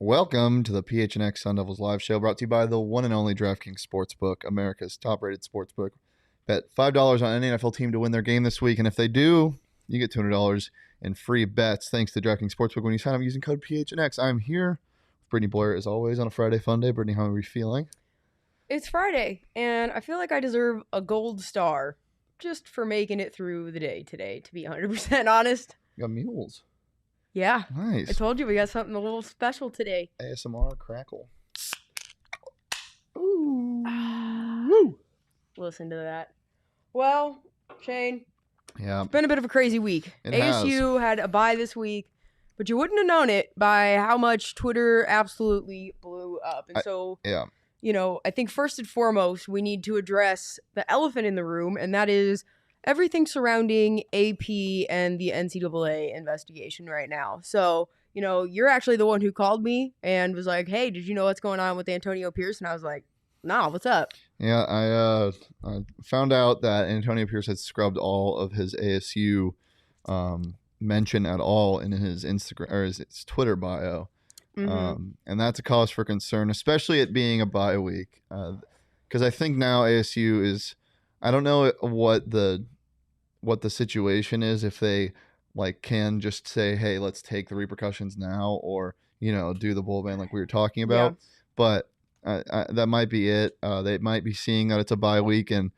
Welcome to the PHNX Sun Devils live show, brought to you by the one and only DraftKings Sportsbook, America's top-rated sportsbook. Bet $5 on any NFL team to win their game this week, and if they do, you get $200 in free bets thanks to DraftKings Sportsbook when you sign up using code PHNX. I'm here with Brittany Blair, as always, on a Friday Funday. Brittany, how are we feeling? It's Friday, and I feel like I deserve a gold star just for making it through the day today, to be 100% honest. You got mules. Yeah. Nice. I told you we got something a little special today. ASMR crackle. Ooh. Woo. Listen to that. Well, Shane, Yeah. it's been a bit of a crazy week. It ASU had a bye this week, but you wouldn't have known it by how much Twitter absolutely blew up. And Yeah. I think first and foremost, we need to address the elephant in the room, and that is everything surrounding AP and the NCAA investigation right now. So, you're actually the one who called me and was like, hey, did you know what's going on with Antonio Pierce? And I was like, nah, what's up? Yeah, I found out that Antonio Pierce had scrubbed all of his ASU mention at all in his Instagram or his Twitter bio. Mm-hmm. And that's a cause for concern, especially it being a bye week. Because I think now ASU is, I don't know what the situation is, if they can just say, hey, let's take the repercussions now, or do the bull ban like we were talking about. Yeah. But that might be it. They might be seeing that it's a bye week and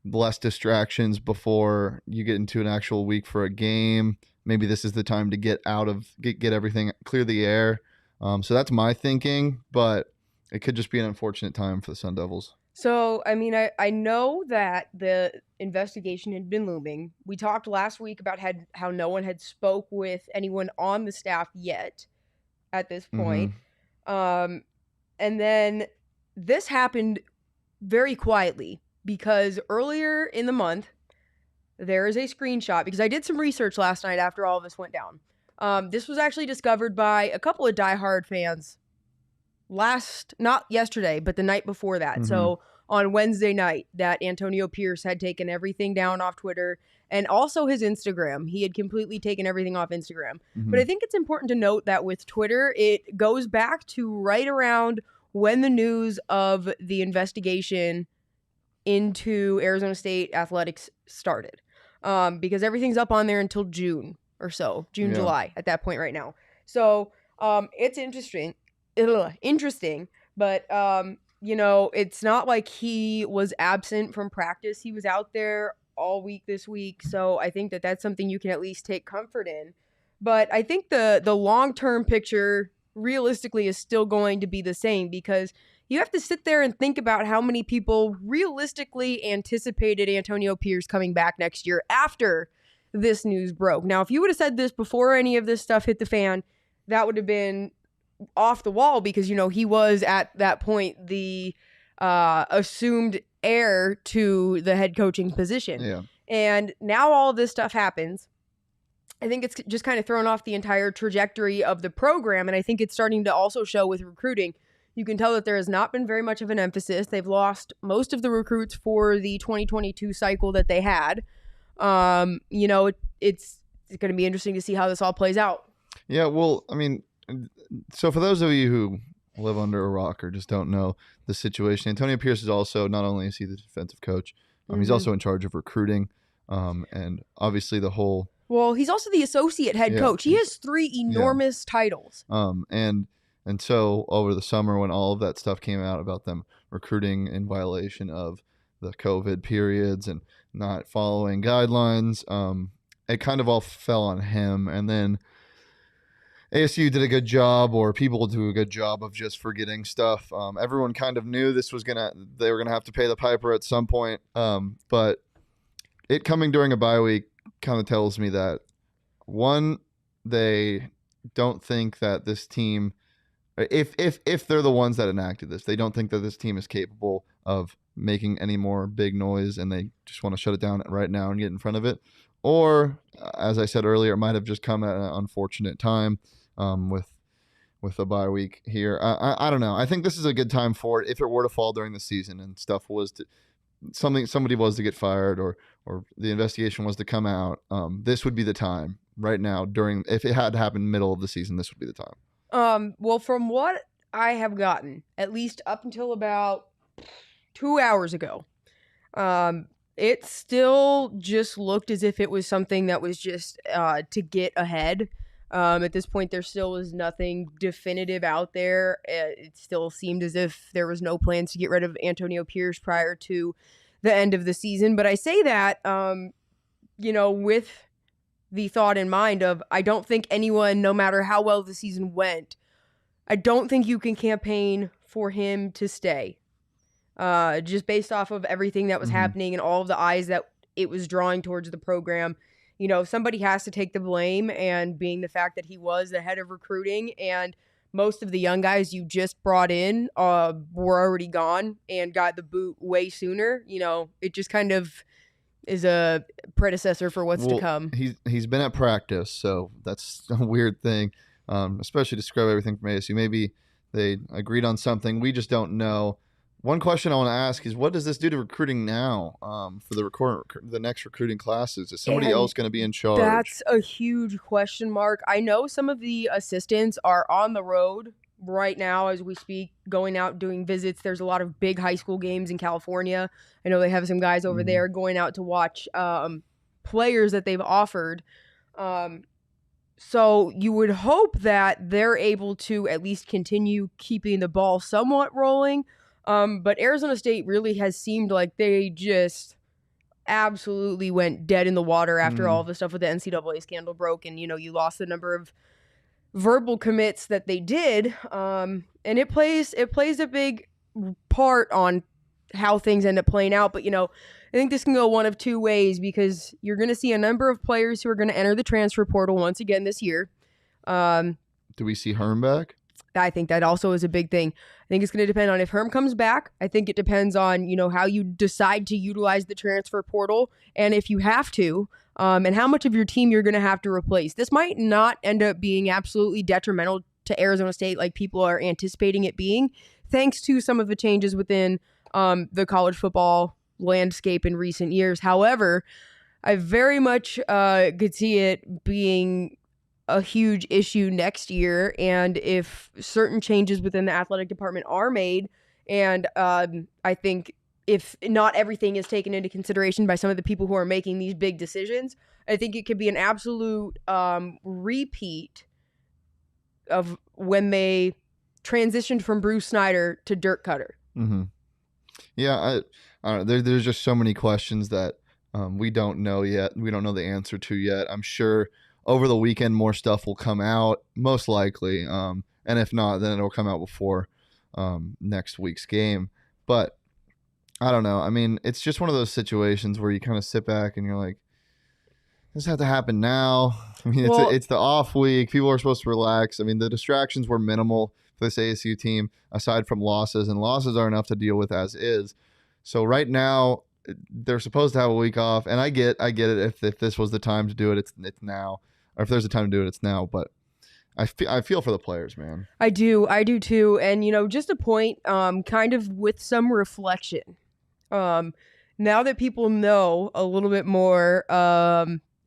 less distractions before you get into an actual week for a game. Maybe this is the time to get everything, clear the air. So that's my thinking, but it could just be an unfortunate time for the Sun Devils. So, I know that the investigation had been looming. We talked last week about how no one had spoke with anyone on the staff yet at this point. Mm-hmm. And then this happened very quietly because earlier in the month, there is a screenshot, because I did some research last night after all of this went down. This was actually discovered by a couple of diehard fans not yesterday, but the night before that. Mm-hmm. So on Wednesday night, that Antonio Pierce had taken everything down off Twitter and also his Instagram. He had completely taken everything off Instagram. Mm-hmm. But I think it's important to note that with Twitter, it goes back to right around when the news of the investigation into Arizona State athletics started. Because everything's up on there until June or so, July at that point right now. So it's interesting, but it's not like he was absent from practice. He was out there all week this week. So I think that that's something you can at least take comfort in. But I think the long-term picture realistically is still going to be the same, because you have to sit there and think about how many people realistically anticipated Antonio Pierce coming back next year after this news broke. Now, if you would have said this before any of this stuff hit the fan, that would have been off the wall, because, he was at that point the assumed heir to the head coaching position. Yeah. And now all of this stuff happens. I think it's just kind of thrown off the entire trajectory of the program. And I think it's starting to also show with recruiting. You can tell that there has not been very much of an emphasis. They've lost most of the recruits for the 2022 cycle that they had. It's going to be interesting to see how this all plays out. Yeah, well, so for those of you who live under a rock or just don't know the situation, Antonio Pierce is also, not only is he the defensive coach, he's also in charge of recruiting, and obviously the whole... Well, he's also the associate head coach. He has 3 enormous titles. And so over the summer, when all of that stuff came out about them recruiting in violation of the COVID periods and not following guidelines, it kind of all fell on him. And then ASU did a good job, or people do a good job of just forgetting stuff. Everyone kind of knew they were gonna have to pay the piper at some point. But it coming during a bye week kind of tells me that, one, they don't think that this team, if they're the ones that enacted this, they don't think that this team is capable of making any more big noise, and they just want to shut it down right now and get in front of it. Or, as I said earlier, it might have just come at an unfortunate time with a bye week here. I don't know. I think this is a good time for it. If it were to fall during the season and stuff was to somebody was to get fired, or the investigation was to come out, this would be the time right now. If it had happened middle of the season, this would be the time. Well, from what I have gotten, at least up until about 2 hours ago, um, it still just looked as if it was something that was just to get ahead. At this point, there still was nothing definitive out there. It still seemed as if there was no plans to get rid of Antonio Pierce prior to the end of the season. But I say that, with the thought in mind of I don't think anyone, no matter how well the season went, I don't think you can campaign for him to stay. Just based off of everything that was happening and all of the eyes that it was drawing towards the program. Somebody has to take the blame, and being the fact that he was the head of recruiting and most of the young guys you just brought in were already gone and got the boot way sooner. It just kind of is a predecessor for what's to come. He's been at practice, so that's a weird thing, especially to describe everything from ASU. Maybe they agreed on something. We just don't know. One question I want to ask is, what does this do to recruiting now for the next recruiting classes? Is somebody else going to be in charge? That's a huge question mark. I know some of the assistants are on the road right now as we speak, going out doing visits. There's a lot of big high school games in California. I know they have some guys over there going out to watch players that they've offered. So you would hope that they're able to at least continue keeping the ball somewhat rolling. But Arizona State really has seemed like they just absolutely went dead in the water after all the stuff with the NCAA scandal broke, and you lost the number of verbal commits that they did. And it plays a big part on how things end up playing out. But I think this can go one of two ways, because you're going to see a number of players who are going to enter the transfer portal once again this year. Do we see Herm back? I think that also is a big thing. I think it's going to depend on if Herm comes back. I think it depends on, how you decide to utilize the transfer portal, and if you have to, and how much of your team you're going to have to replace. This might not end up being absolutely detrimental to Arizona State like people are anticipating it being, thanks to some of the changes within the college football landscape in recent years. However, I very much could see it being a huge issue next year, and if certain changes within the athletic department are made, and I think if not everything is taken into consideration by some of the people who are making these big decisions, I think it could be an absolute repeat of when they transitioned from Bruce Snyder to Dirk Cutter. Yeah, I don't know. There's just so many questions that we don't know yet. We don't know the answer to yet. I'm sure over the weekend more stuff will come out, most likely. And if not, then it'll come out before next week's game. But I don't know. I mean, it's just one of those situations where you kind of sit back and you're like, does this have to happen now? I mean, it's the off week. People are supposed to relax. I mean, the distractions were minimal for this ASU team, aside from losses, and losses are enough to deal with as is. So right now, they're supposed to have a week off, and I get it. If this was the time to do it, it's now. Or if there's a time to do it, it's now. But I feel for the players, man. I do too. And just a point, kind of with some reflection. Now that people know a little bit more,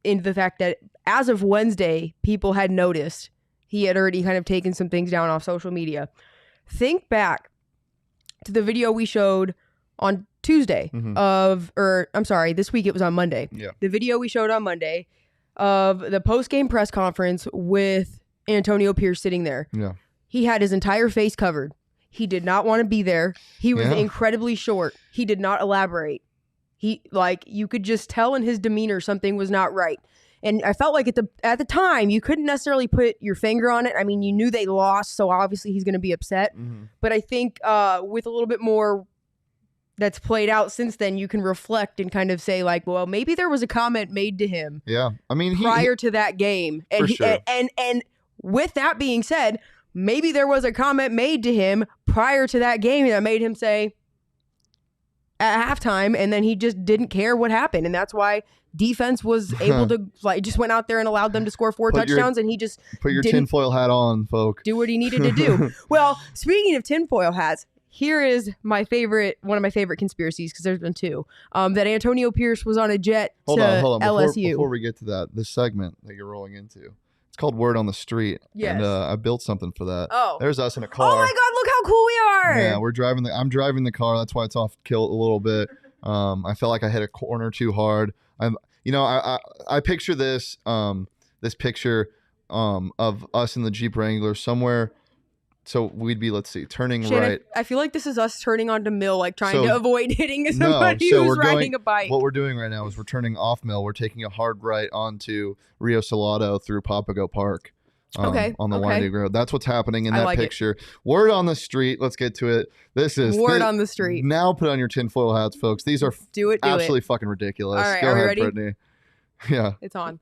into the fact that as of Wednesday, people had noticed he had already kind of taken some things down off social media. Think back to the video we showed on Tuesday this week it was on Monday. Yeah. The video we showed on Monday of the post-game press conference with Antonio Pierce sitting there. Yeah. He had his entire face covered. He did not want to be there. He was incredibly short. He did not elaborate. You could just tell in his demeanor something was not right. And I felt like at the time, you couldn't necessarily put your finger on it. I mean, you knew they lost, so obviously he's going to be upset. But I think with a little bit more that's played out since then, you can reflect and kind of say, like, well, maybe there was a comment made to him. Yeah, I mean, prior to that game, and sure. and with that being said, maybe there was a comment made to him prior to that game that made him say at halftime, and then he just didn't care what happened, and that's why defense was able to just went out there and allowed them to score 4 touchdowns, and he just put your tinfoil hat on, folk. Do what he needed to do. Well, speaking of tinfoil hats, here is one of my favorite conspiracies, because there's been two. That Antonio Pierce was on a jet to hold on. LSU. Before we get to that, this segment that you're rolling into, It's called Word on the Street. Yes. And I built something for that. Oh. There's us in a car. Oh my God, look how cool we are. Yeah, I'm driving the car. That's why it's off kilt a little bit. I felt like I hit a corner too hard. I picture this picture of us in the Jeep Wrangler somewhere. So we'd be, let's see, turning Shane, right. I feel like this is us turning onto Mill, like trying to avoid hitting somebody who's riding a bike. What we're doing right now is we're turning off Mill. We're taking a hard right onto Rio Salado through Papago Park. On the winding road. That's what's happening in that picture. Word on the street. Let's get to it. This is Word on the street. Now put on your tinfoil hats, folks. These are absolutely fucking ridiculous. All right, Go are we ahead, ready? Brittany. Yeah. It's on.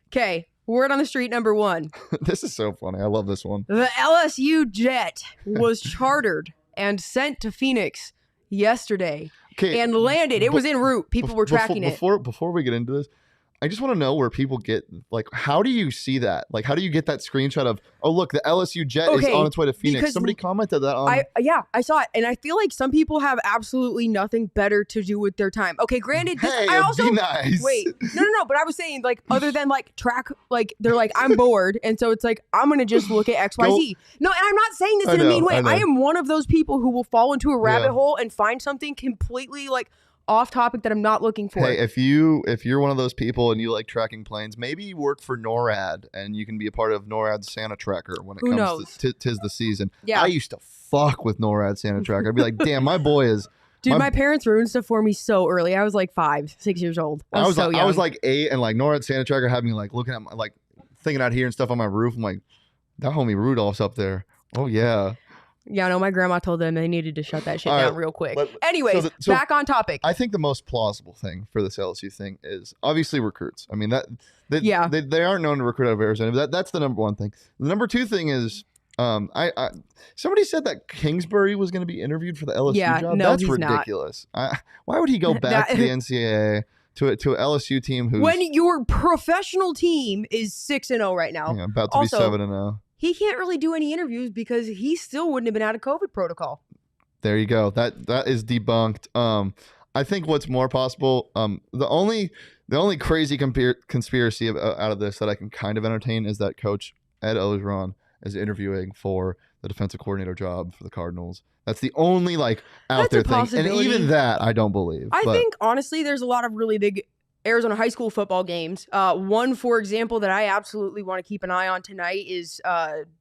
Okay. Word on the street number 1. This is so funny. I love this one. The LSU jet was chartered and sent to Phoenix yesterday and landed. It was en route. People were tracking it. Before we get into this, I just want to know where people get, like, how do you see that? Like, how do you get that screenshot of, oh, look, the LSU jet is on its way to Phoenix? Somebody commented that on. I saw it. And I feel like some people have absolutely nothing better to do with their time. Okay, granted, be nice. Wait, no. But I was saying, like, other than, like, track, like, they're like, I'm bored. And so it's like, I'm going to just look at XYZ. No, and I'm not saying this in a mean way. I am one of those people who will fall into a rabbit hole and find something completely, like, off topic that I'm not looking for. Hey, if you're one of those people and you like tracking planes, maybe you work for NORAD and you can be a part of NORAD's Santa Tracker when it comes to tis the season. Yeah. I used to fuck with NORAD Santa Tracker. I'd be like, damn, my boy is. Dude, my parents ruined stuff for me so early. I was like 5, 6 years old. I was so young. I was like 8, and like NORAD Santa Tracker had me like looking at my, like thinking out here and stuff on my roof. I'm like, that homie Rudolph's up there. Oh yeah. Yeah, no, my grandma told them they needed to shut that shit down real quick. Anyways, back on topic. I think the most plausible thing for this LSU thing is obviously recruits. I mean, they aren't known to recruit out of Arizona, but that's the number one thing. The number 2 thing is somebody said that Kingsbury was going to be interviewed for the LSU job. No, that's ridiculous. Why would he go back to the NCAA to an LSU team when your professional team is 6-0 right now, about to be 7-0? He can't really do any interviews because he still wouldn't have been out of COVID protocol. There you go. That is debunked. I think what's more possible, the only crazy conspiracy out of this that I can kind of entertain is that Coach Ed Ogeron is interviewing for the defensive coordinator job for the Cardinals. That's the only out there thing. And even that I don't believe. I think honestly there's a lot of really big Arizona high school football games. One, for example, that I absolutely want to keep an eye on tonight is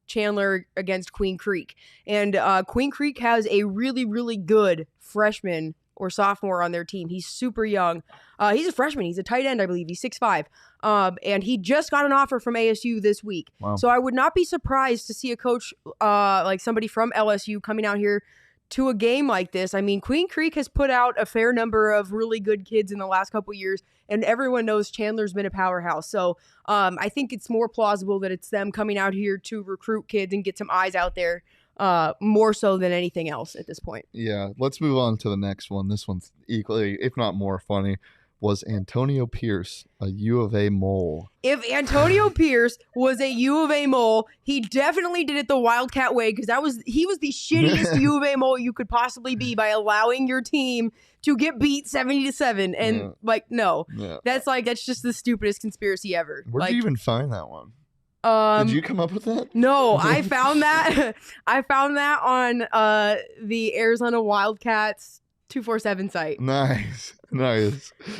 Chandler against Queen Creek. And Queen Creek has a really, really good freshman or sophomore on their team. He's super young. He's a freshman. He's a tight end, I believe. He's 6'5". And he just got an offer from ASU this week. Wow. So I would not be surprised to see a coach like somebody from LSU coming out here to a game like this. I mean, Queen Creek has put out a fair number of really good kids in the last couple of years, and everyone knows Chandler's been a powerhouse. So I think it's more plausible that it's them coming out here to recruit kids and get some eyes out there more so than anything else at this point. Yeah, let's move on to the next one. This one's equally, if not more funny. Was Antonio Pierce a U of A mole? If Antonio Pierce was a U of A mole, he definitely did it the Wildcat way, because he was the shittiest U of A mole you could possibly be by allowing your team to get beat 70-7. And that's just the stupidest conspiracy ever. Where'd you even find that one? Did you come up with that? No, I found that. I found that on the Arizona Wildcats 247 site. Nice.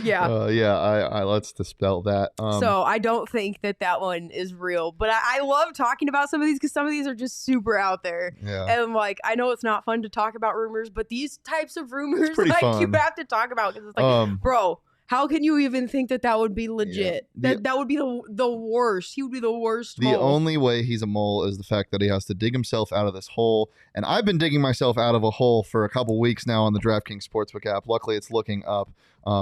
Yeah. I let's dispel that. So I don't think that one is real, but I love talking about some of these because some of these are just super out there. Yeah. And I know it's not fun to talk about rumors, but these types of rumors fun. You have to talk about, because it's bro, how can you even think that would be legit? Yeah. That would be the worst. He would be the worst. The only way he's a mole is the fact that he has to dig himself out of this hole. And I've been digging myself out of a hole for a couple weeks now on the DraftKings Sportsbook app. Luckily, it's looking up.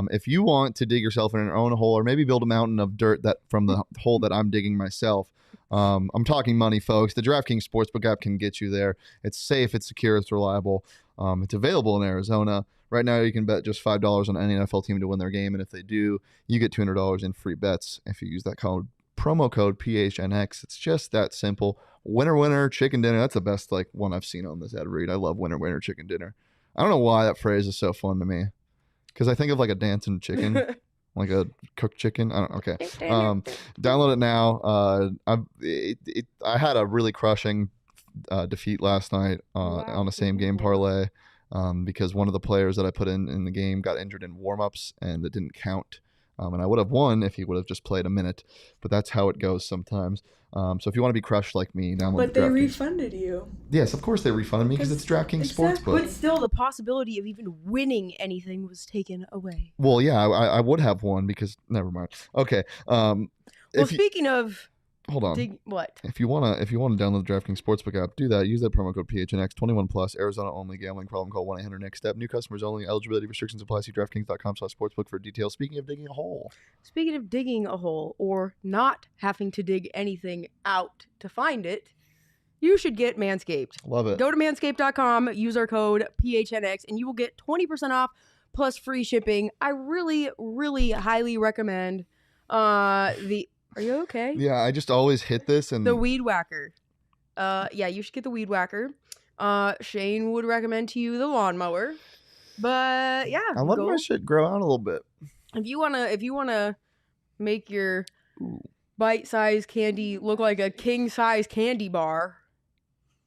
If you want to dig yourself in your own hole, or maybe build a mountain of dirt from the hole that I'm digging myself, I'm talking money, folks. The DraftKings Sportsbook app can get you there. It's safe, it's secure, it's reliable. It's available in Arizona. Right now, you can bet just $5 on any NFL team to win their game, and if they do, you get $200 in free bets if you use that promo code PHNX. It's just that simple. Winner, chicken dinner. That's the best one I've seen on this ad read. I love winner, chicken dinner. I don't know why that phrase is so fun to me, because I think of a dancing chicken. like a cooked chicken. I don't. Okay. Download it now. I had a really crushing defeat last night on a same game parlay because one of the players that I put in the game got injured in warm-ups and it didn't count. And I would have won if he would have just played a minute, but that's how it goes sometimes. So if you want to be crushed like me, download But the they DraftKings. refunded you. Yes, of course they refunded me because it's DraftKings Sportsbook. But still, the possibility of even winning anything was taken away. Well, yeah, I would have won because never mind. Okay. Well, speaking of, hold on. what? If you wanna download the DraftKings Sportsbook app, do that. Use that promo code PHNX. 21 plus. Arizona only. Gambling problem? Call 1-800-NEXT-STEP. New customers only. Eligibility restrictions apply. See DraftKings.com/sportsbook for details. Speaking of digging a hole, or not having to dig anything out to find it, you should get Manscaped. Love it. Go to manscaped.com. Use our code PHNX, and you will get 20% off plus free shipping. I really, really highly recommend Are you okay? Yeah, I just always hit this and the Weed Whacker. Yeah, you should get the Weed Whacker. Shane would recommend to you the lawnmower. But yeah, I love my shit grow out a little bit. If you wanna make your bite-sized candy look like a king-size candy bar,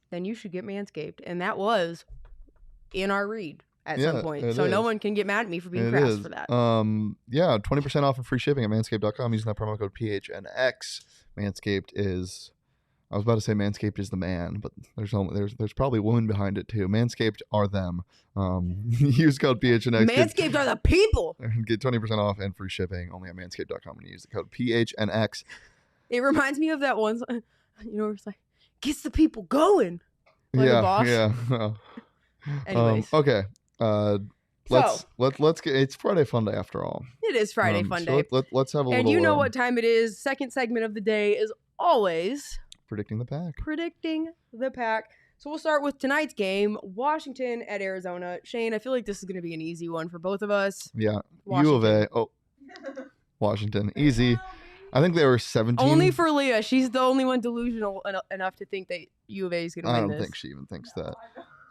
then you should get Manscaped. And that was in our read at some point. So no one can get mad at me for being crass for that. Yeah, 20% off and free shipping at manscaped.com using that promo code PHNX. Manscaped is, I was about to say Manscaped is the man, but there's probably women behind it too. Manscaped are them. Use code PHNX. Manscaped are the people. Get 20% off and free shipping only at manscaped.com and use the code PHNX. It reminds me of that one, it's like, gets the people going. Like a boss. Yeah. Anyways. Okay. Let's get. It's Friday Funday after all. It is Friday Funday. So let's have a little. And you know what time it is. Second segment of the day is always predicting the pack. So we'll start with tonight's game, Washington at Arizona. Shane, I feel like this is going to be an easy one for both of us. Yeah. U of A. Oh, Washington. Easy. I think they were 17. Only for Leah. She's the only one delusional enough to think that U of A is going to win this. I don't think she even thinks that.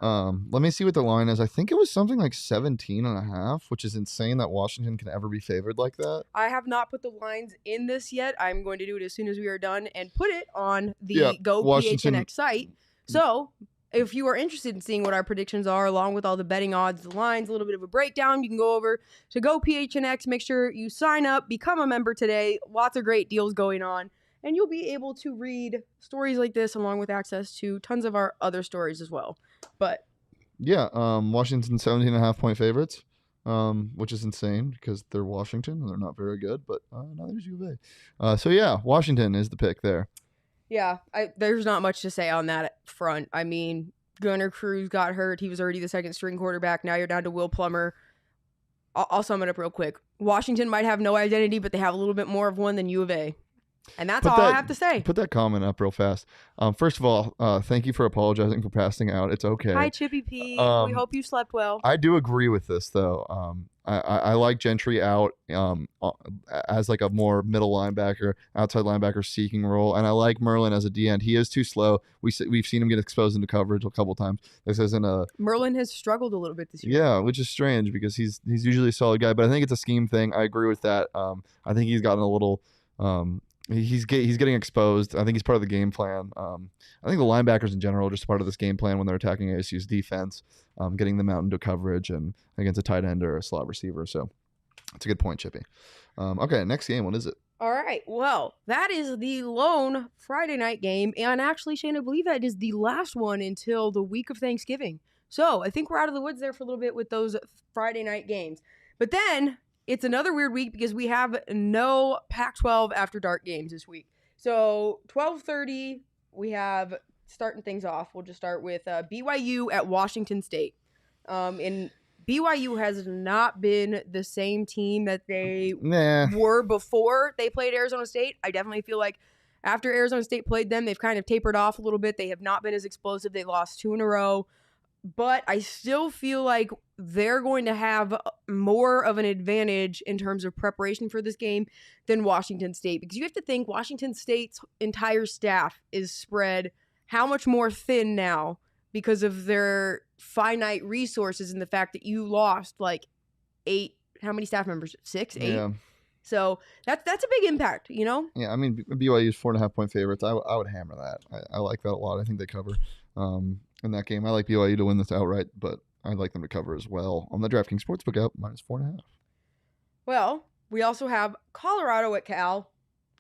Let me see what the line is. I think it was something like 17.5, which is insane that Washington can ever be favored like that. I have not put the lines in this yet. I'm going to do it as soon as we are done and put it on the Go PHNX site. So if you are interested in seeing what our predictions are, along with all the betting odds, the lines, a little bit of a breakdown, you can go over to Go PHNX. Make sure you sign up, become a member today. Lots of great deals going on. And you'll be able to read stories like this along with access to tons of our other stories as well. But yeah, Washington 17.5 point favorites, which is insane because they're Washington and they're not very good, but neither is U of A. So yeah, Washington is the pick there. Yeah, there's not much to say on that front. I mean, Gunnar Cruz got hurt. He was already the second string quarterback. Now you're down to Will Plummer. I'll sum it up real quick. Washington might have no identity, but they have a little bit more of one than U of A. And that's all I have to say. Put that comment up real fast. First of all, thank you for apologizing for passing out. It's okay. Hi, Chippy P. We hope you slept well. I do agree with this, though. I like Gentry out as like a more middle linebacker, outside linebacker seeking role. And I like Merlin as a D-end. He is too slow. We've seen him get exposed into coverage a couple times. This isn't a... Merlin has struggled a little bit this year. Yeah, which is strange because he's usually a solid guy. But I think it's a scheme thing. I agree with that. I think he's gotten a little... He's getting exposed. I think he's part of the game plan. I think the linebackers in general are just part of this game plan when they're attacking ASU's defense, getting them out into coverage and against a tight end or a slot receiver. So that's a good point, Chippy. Okay, next game. What is it? All right. Well, that is the lone Friday night game. And actually, Shane, I believe that is the last one until the week of Thanksgiving. So I think we're out of the woods there for a little bit with those Friday night games. But then... it's another weird week because we have no Pac-12 after dark games this week. So 12:30, we have starting things off. We'll just start with BYU at Washington State. And BYU has not been the same team that they were before they played Arizona State. I definitely feel like after Arizona State played them, they've kind of tapered off a little bit. They have not been as explosive. They lost 2 in a row. But I still feel like they're going to have more of an advantage in terms of preparation for this game than Washington State. Because you have to think Washington State's entire staff is spread how much more thin now because of their finite resources and the fact that you lost like 8, how many staff members? 6, 8? Yeah. So that's a big impact, you know? Yeah, I mean, BYU's 4.5-point favorites. I would hammer that. I like that a lot. I think they cover in that game. I like BYU to win this outright, but I'd like them to cover as well. On the DraftKings Sportsbook app, -4.5. Well, we also have Colorado at Cal.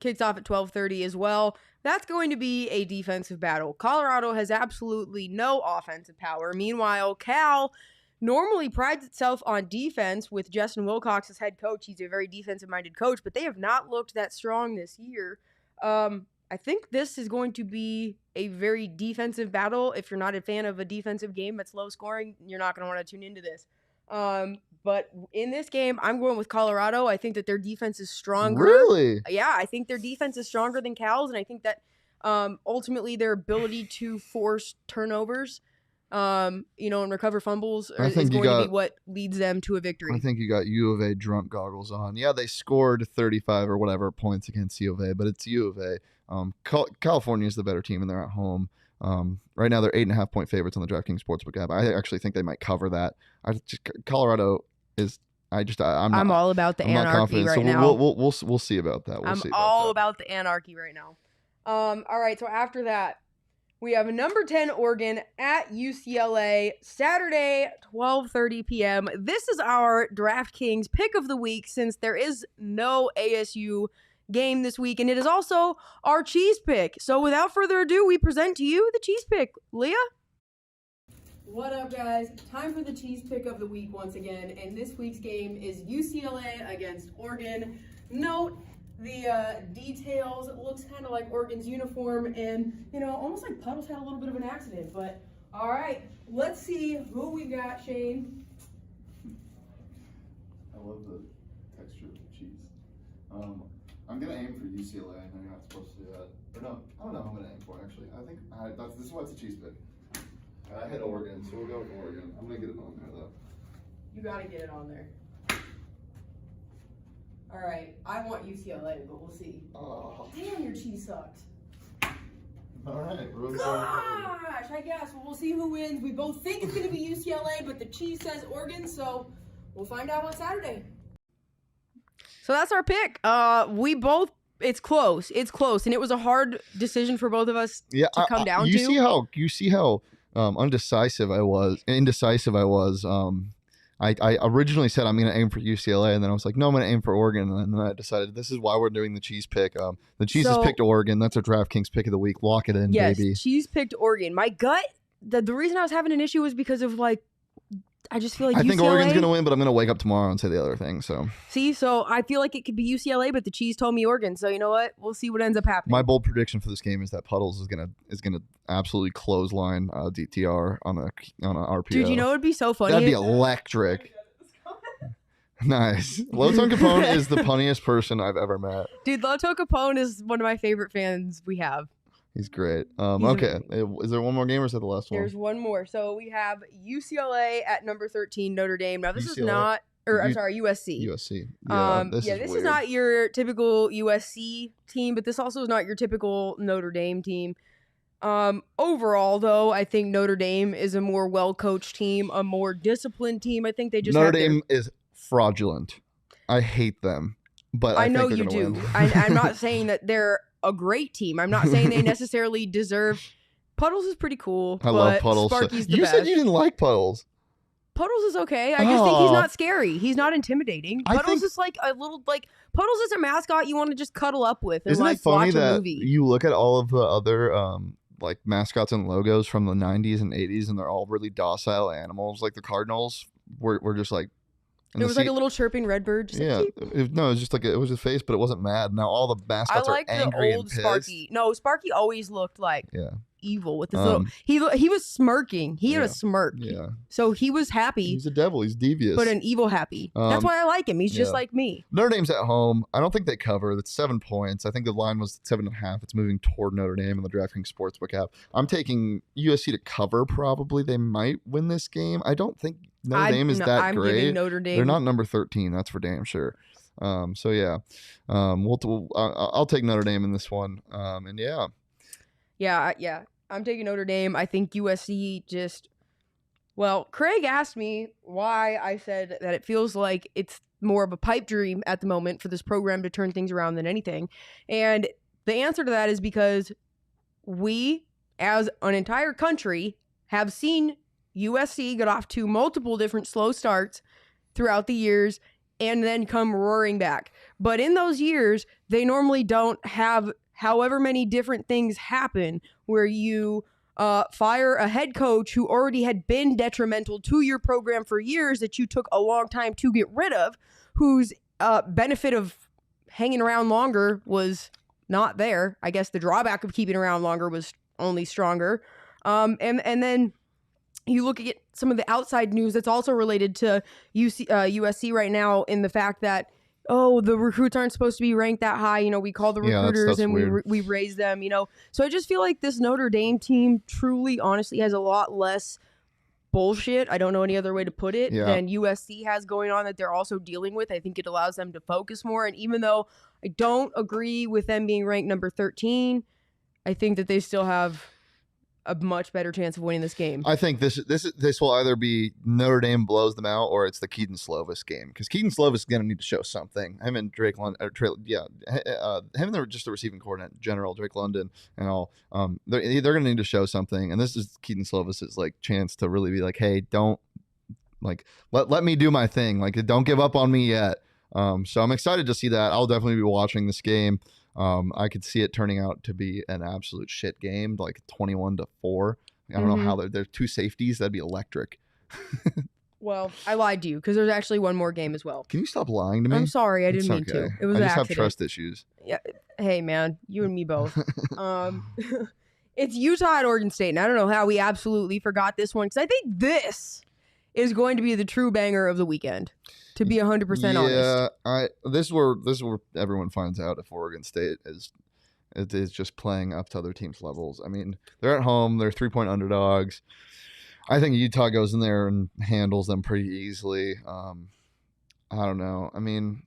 Kicks off at 12:30 as well. That's going to be a defensive battle. Colorado has absolutely no offensive power. Meanwhile, Cal normally prides itself on defense with Justin Wilcox as head coach. He's a very defensive-minded coach, but they have not looked that strong this year. I think this is going to be a very defensive battle. If you're not a fan of a defensive game that's low scoring, you're not going to want to tune into this. But in this game, I'm going with Colorado. I think that their defense is stronger. Really? Yeah, I think their defense is stronger than Cal's, and I think that ultimately their ability to force turnovers, and recover fumbles is going to be what leads them to a victory. I think you got U of A drunk goggles on. Yeah, they scored 35 or whatever points against U of A, but it's U of A. California is the better team, and they're at home. Right now, they're 8.5-point favorites on the DraftKings Sportsbook app. I actually think they might cover that. Colorado is. I'm all about the anarchy right now. We'll see about that. I'm all about the anarchy right now. All right. So after that, we have number 10 Oregon at UCLA Saturday, 12:30 p.m. This is our DraftKings pick of the week since there is no ASU game this week, and it is also our cheese pick. So without further ado, we present to you the cheese pick. Leah? What up, guys? Time for the cheese pick of the week once again, and this week's game is UCLA against Oregon. Note the details. It looks kind of like Oregon's uniform, and almost like Puddles had a little bit of an accident. But all right, let's see who we got. Shane. I love the texture of the cheese. I'm gonna aim for UCLA. I know you're not supposed to do that. Or no, I don't know who I'm gonna aim for actually. I think this is why it's a cheese pick. I hit Oregon, so we'll go with Oregon. I'm gonna get it on there though. You gotta get it on there. All right, I want UCLA, but we'll see. Oh. Damn, your cheese sucks. All right, gosh, I guess. Well, we'll see who wins. We both think it's gonna be UCLA, but the cheese says Oregon, so we'll find out on Saturday. So that's our pick. It's close, and it was a hard decision for both of us to come down to. You see how indecisive I was. I originally said I'm going to aim for UCLA, and then I was like, no, I'm going to aim for Oregon, and then I decided this is why we're doing the cheese pick. The cheese has picked Oregon. That's our DraftKings pick of the week. Lock it in, baby. Yes, cheese picked Oregon. My gut, the reason I was having an issue was because of I just feel like I UCLA, think Oregon's going to win, but I'm going to wake up tomorrow and say the other thing. So I feel like it could be UCLA, but the cheese told me Oregon. So you know what? We'll see what ends up happening. My bold prediction for this game is that Puddles is gonna absolutely clothesline DTR on a RPO. Dude, you know it'd be so funny. That'd be electric. Nice. Loton Capone is the punniest person I've ever met. Dude, Loton Capone is one of my favorite fans we have. He's great. Okay. Is there one more game or is that the last one? There's one more. So we have UCLA at number 13, Notre Dame. Now, this is not, USC. USC. Yeah, this is not your typical USC team, but this also is not your typical Notre Dame team. Overall, though, I think Notre Dame is a more well-coached team, a more disciplined team. I think they just Notre Dame is fraudulent. I hate them, but I know you do. I'm not saying that they're a great team. I'm not saying they necessarily deserve. Puddles is pretty cool. I love Puddles. Sparky's the you best. said you didn't like Puddles. Puddles is okay. I just think he's not scary. He's not intimidating. Puddles is like a little Puddles is a mascot you want to just cuddle up with and Isn't it funny watch that a movie. You look at all of the other mascots and logos from the 90s and 80s, and they're all really docile animals. Like the Cardinals were just like. There was like a little chirping red bird. It was just it was his face, but it wasn't mad. Now all the mascots are angry and pissed. Sparky. No, Sparky always looked like evil with his little. He was smirking. He had a smirk. Yeah. So he was happy. He's a devil. He's devious. But an evil happy. That's why I like him. He's just like me. Notre Dame's at home. I don't think they cover. That's 7 points. I think the line was 7.5. It's moving toward Notre Dame in the DraftKings Sportsbook app. I'm taking USC to cover. Probably they might win this game. I don't think Notre Dame is that great. Giving Notre Dame. They're not number 13. That's for damn sure. I'll take Notre Dame in this one. Yeah. I'm taking Notre Dame. I think USC Craig asked me why I said that it feels like it's more of a pipe dream at the moment for this program to turn things around than anything. And the answer to that is because we, as an entire country, have seen USC get off to multiple different slow starts throughout the years and then come roaring back. But in those years, they normally don't have however many different things happen where you fire a head coach who already had been detrimental to your program for years that you took a long time to get rid of, whose benefit of hanging around longer was not there. I guess the drawback of keeping around longer was only stronger. And then you look at some of the outside news that's also related to USC right now, in the fact that, oh, the recruits aren't supposed to be ranked that high. You know, we call the recruiters that's and weird. we raise them, you know. So I just feel like this Notre Dame team truly, honestly, has a lot less bullshit, I don't know any other way to put it, than USC has going on that they're also dealing with. I think it allows them to focus more. And even though I don't agree with them being ranked number 13, I think that they still have a much better chance of winning this game. I think this will either be Notre Dame blows them out, or it's the Keaton Slovis game, because Keaton Slovis is going to need to show something. Him and Drake London, him and just the receiving coordinator general, Drake London, and all. They're going to need to show something, and this is Keaton Slovis's like chance to really be like, hey, don't like let me do my thing, like don't give up on me yet. So I'm excited to see that. I'll definitely be watching this game. I could see it turning out to be an absolute shit game, like 21-4. I don't know how they're two safeties. That'd be electric. Well, I lied to you because there's actually one more game as well. Can you stop lying to me? I'm sorry, I didn't mean to. It was I just an accident. have trust issues. Yeah. Hey, man, you and me both. It's Utah at Oregon State, and I don't know how we absolutely forgot this one, because I think this is going to be the true banger of the weekend, to be 100% honest. Yeah, this is where everyone finds out if Oregon State is just playing up to other teams' levels. I mean, they're at home, they're 3-point underdogs. I think Utah goes in there and handles them pretty easily. I don't know. I mean,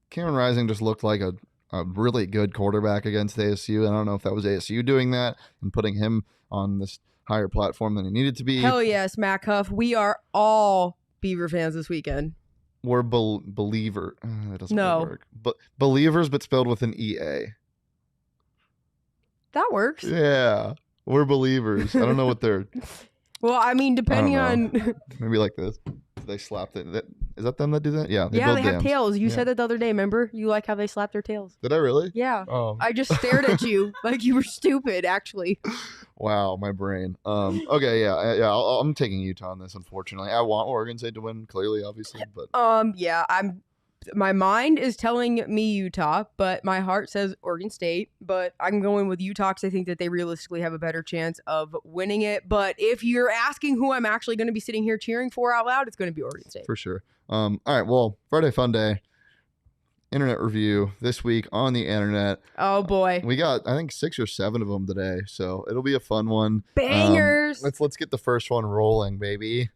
Cameron Rising just looked like a really good quarterback against ASU. I don't know if that was ASU doing that and putting him on this higher platform than he needed to be. Hell yes, Matt Huff. We are all Beaver fans this weekend. We're believer. That doesn't really work. But believers, but spelled with an EA. That works. Yeah, we're believers. I don't know what they're. Well, I mean, depending on. Maybe like this. They slapped it. Is that them that do that? Yeah. They have tails. You said that the other day. Remember? You like how they slap their tails. Did I really? Yeah. I just stared at you like you were stupid, actually. Wow, my brain. Okay, yeah. I'm taking Utah on this. Unfortunately, I want Oregon State to win. Clearly, obviously, but yeah. My mind is telling me Utah, but my heart says Oregon State. But I'm going with Utah because I think that they realistically have a better chance of winning it. But if you're asking who I'm actually going to be sitting here cheering for out loud, it's going to be Oregon State. For sure. All right, well, Friday Funday, internet review this week on the internet. Oh, boy. We got, I think, 6 or 7 of them today, so it'll be a fun one. Bangers! Let's get the first one rolling, baby.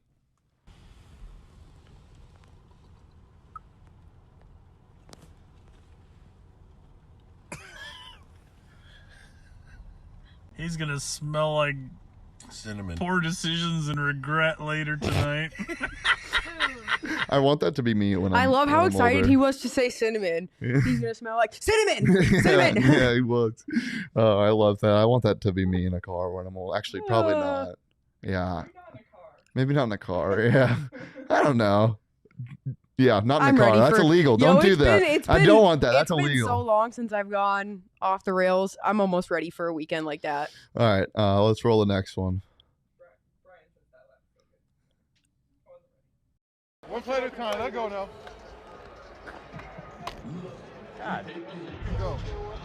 He's gonna smell like cinnamon. Poor decisions and regret later tonight. I want that to be me when I love how excited older. he was to say cinnamon. Yeah. He's gonna smell like cinnamon. Cinnamon. Yeah, he was. Oh, I love that. I want that to be me in a car when I'm old. Actually, probably not. Yeah, maybe not in a car. Yeah, I don't know. Yeah, not in the car. That's illegal. Don't do that. I don't want that. That's illegal. It's been so long since I've gone off the rails. I'm almost ready for a weekend like that. All right, let's roll the next one. One play at a time. Let go now. God. Go.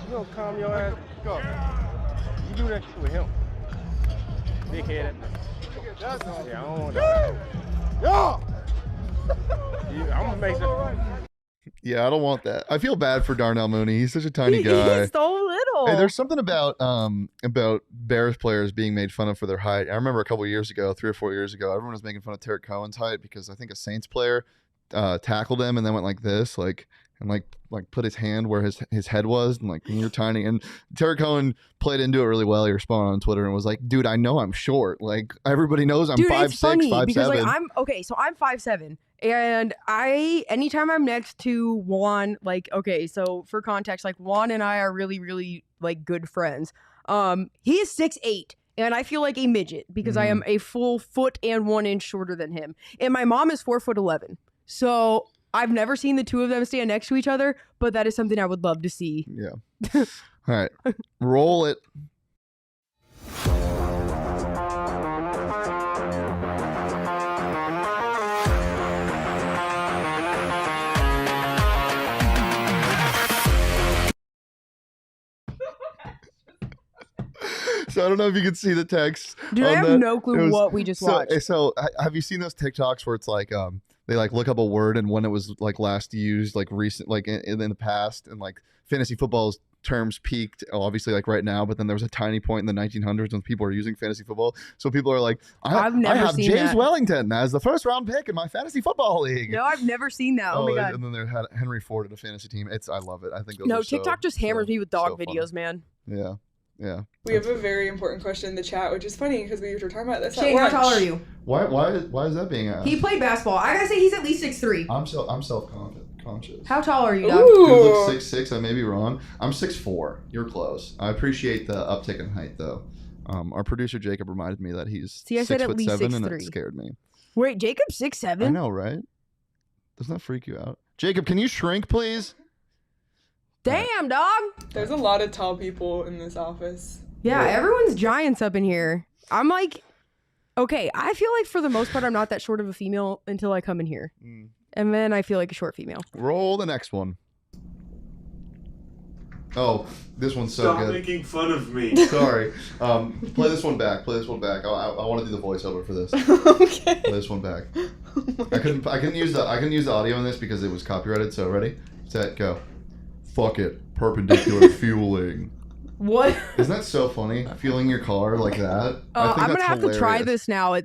You gonna calm your ass? Go. You do that shit with him. Big headed. Yeah, I don't want that. Yeah. I'm gonna make some. Yeah, I don't want that. I feel bad for Darnell Mooney. He's such a tiny guy. He's so little. Hey, there's something about Bears players being made fun of for their height. I remember a couple years ago, 3 or 4 years ago, everyone was making fun of Tarek Cohen's height because I think a Saints player tackled him and then went like this, and put his hand where his head was, and like, you're tiny. And Tarek Cohen played into it really well. He responded on Twitter and was like, "Dude, I know I'm short. Like, everybody knows I'm 5'6", 5'7". Because like I'm 5'7", And anytime I'm next to Juan, like, okay, so for context, like Juan and I are really, really like good friends. He is 6'8", and I feel like a midget because I am a full foot and 1 inch shorter than him. And my mom is 4'11". So I've never seen the two of them stand next to each other, but that is something I would love to see. Yeah. All right. Roll it. So I don't know if you can see the text. Dude, I have no clue what we just watched. So have you seen those TikToks where it's like they like look up a word and when it was like last used, like recent, like in the past, and like fantasy football's terms peaked obviously like right now, but then there was a tiny point in the 1900s when people were using fantasy football. So people are like, I have seen James that. Wellington as the first round pick in my fantasy football league. No, I've never seen that. Oh my God. And then there had Henry Ford at a fantasy team. I love it. I think those No, are TikTok just hammers me with dog videos, man. Yeah. Yeah. We have a very important question in the chat, which is funny because we were talking about this. Shane, how tall are you? Why is that being asked? He played basketball. I gotta say he's at least 6'3". I'm self-conscious. How tall are you, dog? Ooh. You look 6'6". I may be wrong. I'm 6'4". You're close. I appreciate the uptick in height, though. Our producer Jacob reminded me that he's I said at least 6'7", and 6'3". it scared me. Wait, Jacob's 6'7"? I know, right? Doesn't that freak you out? Jacob, can you shrink, please? Damn, dog. There's a lot of tall people in this office. Yeah, everyone's giants up in here. I'm like, okay, I feel like for the most part, I'm not that short of a female until I come in here. And then I feel like a short female. Roll the next one. Oh, this one's so good. Stop making fun of me. Sorry. Play this one back. I want to do the voiceover for this. Okay. Play this one back. I couldn't use the audio in this because it was copyrighted. So ready, set, go. Fuck it. Perpendicular fueling. What? Isn't that so funny? Fueling your car like that? I'm gonna have to try this now.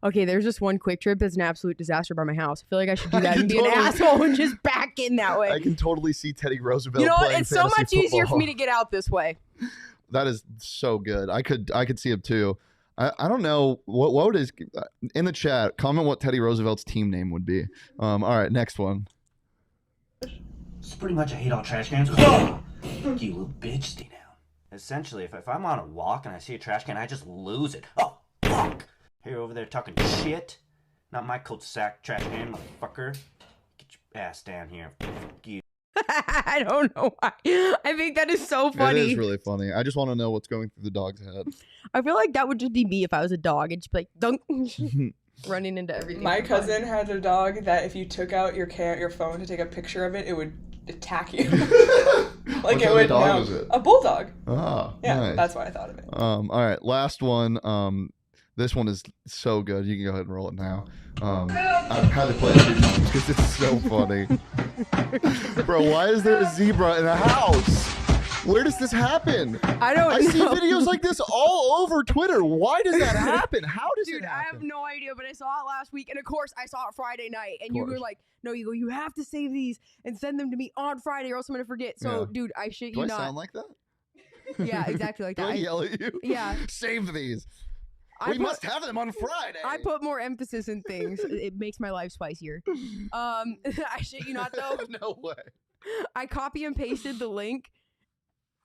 Okay, there's just one quick trip that's an absolute disaster by my house. I feel like I should do that and be an asshole and just back in that way. I can totally see Teddy Roosevelt. You know what? playing It's so much fantasy easier for football. me to get out this way. That is so good. I could see him too. I don't know what is in the chat. Comment what Teddy Roosevelt's team name would be. All right, next one. It's pretty much I hate all trash cans. You little bitch, stay down. Essentially, if I'm on a walk and I see a trash can, I just lose it. Oh, fuck! Hey, over there talking shit. Not my cul-de-sac trash can, motherfucker. Get your ass down here. Fuck you. I don't know why. I think that is so funny. It is really funny. I just want to know what's going through the dog's head. I feel like that would just be me if I was a dog. It'd just be like, dunk, running into everything. My cousin had a dog that if you took out your phone to take a picture of it, it would attack you. What Like kind it would of dog was it? A bulldog. Ah, Yeah, nice. that's why I thought of it. All right, last one. This one is so good. You can go ahead and roll it now. I've had to play it 2 times because it's so funny. Bro, why is there a zebra in a house? Where does this happen? I don't know. I see videos like this all over Twitter. Why does that happen? How does Dude, it I happen? have no idea, but I saw it last week, and of course, I saw it Friday night, and you were like, no, you go, you have to save these and send them to me on Friday, or else I'm going to forget. So, dude, I shit Do you I not. sound like that? Yeah, exactly like Do that. I yell at you? Yeah. Save these. I We put- must have them on Friday. I put more emphasis in things. It makes my life spicier. I shit you not, though. No way. I copy and pasted the link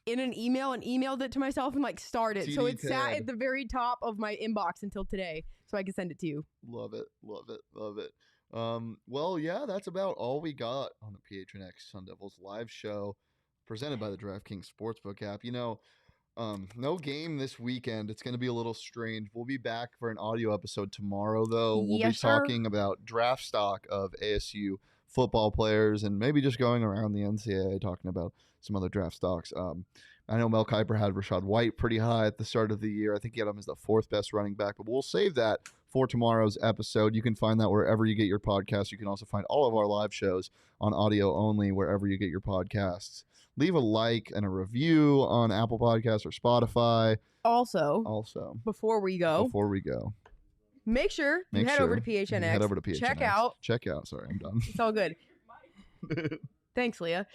in an email and emailed it to myself and like started. So it sat TD10. at the very top of my inbox until today, so I can send it to you. Love it. Well, yeah, that's about all we got on the PHNX Sun Devils live show presented by the DraftKings Sportsbook app. You know, no game this weekend. It's going to be a little strange. We'll be back for an audio episode tomorrow, though. We'll be Yes, sir. talking about draft stock of ASU football players and maybe just going around the NCAA talking about some other draft stocks. I know Mel Kiper had Rashad White pretty high at the start of the year. I think he had him as the 4th best running back, but we'll save that for tomorrow's episode. You can find that wherever you get your podcasts. You can also find all of our live shows on audio only wherever you get your podcasts. Leave a like and a review on Apple Podcasts or Spotify. Also, before we go, make sure you head over to PHNX. Head over to PHNX. Check out. Sorry, I'm done. It's all good. Thanks, Leah.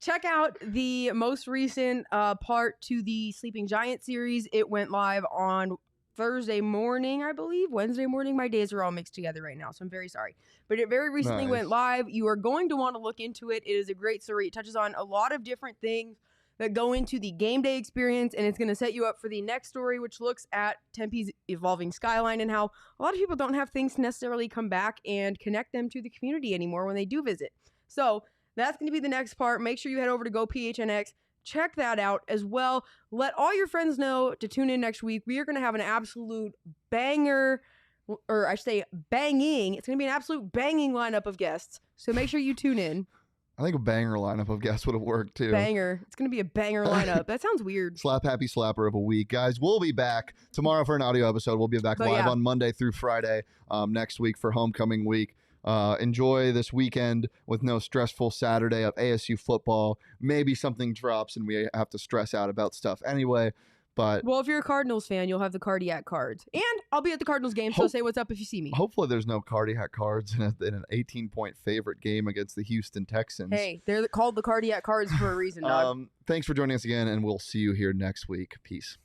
Check out the most recent part to the Sleeping Giant series. It went live on Thursday morning, I believe. Wednesday morning. My days are all mixed together right now, so I'm very sorry. But it very recently went live. You are going to want to look into it. It is a great story. It touches on a lot of different things that go into the game day experience, and it's going to set you up for the next story, which looks at Tempe's evolving skyline and how a lot of people don't have things to necessarily come back and connect them to the community anymore when they do visit. So that's going to be the next part. Make sure you head over to Go PHNX. Check that out as well. Let all your friends know to tune in next week. We are going to have an absolute banger, or I should say banging. It's going to be an absolute banging lineup of guests. So make sure you tune in. I think a banger lineup of guests would have worked too. Banger. It's going to be a banger lineup. That sounds weird. Slap happy slapper of a week. Guys, we'll be back tomorrow for an audio episode. We'll be back live on Monday through Friday next week for homecoming week. Enjoy this weekend with no stressful Saturday of ASU football. Maybe something drops and we have to stress out about stuff anyway. But well, if you're a Cardinals fan, you'll have the cardiac cards. And I'll be at the Cardinals game, so say what's up if you see me. Hopefully there's no cardiac cards in an 18-point favorite game against the Houston Texans. Hey, they're called the cardiac cards for a reason, dog. Thanks for joining us again, and we'll see you here next week. Peace.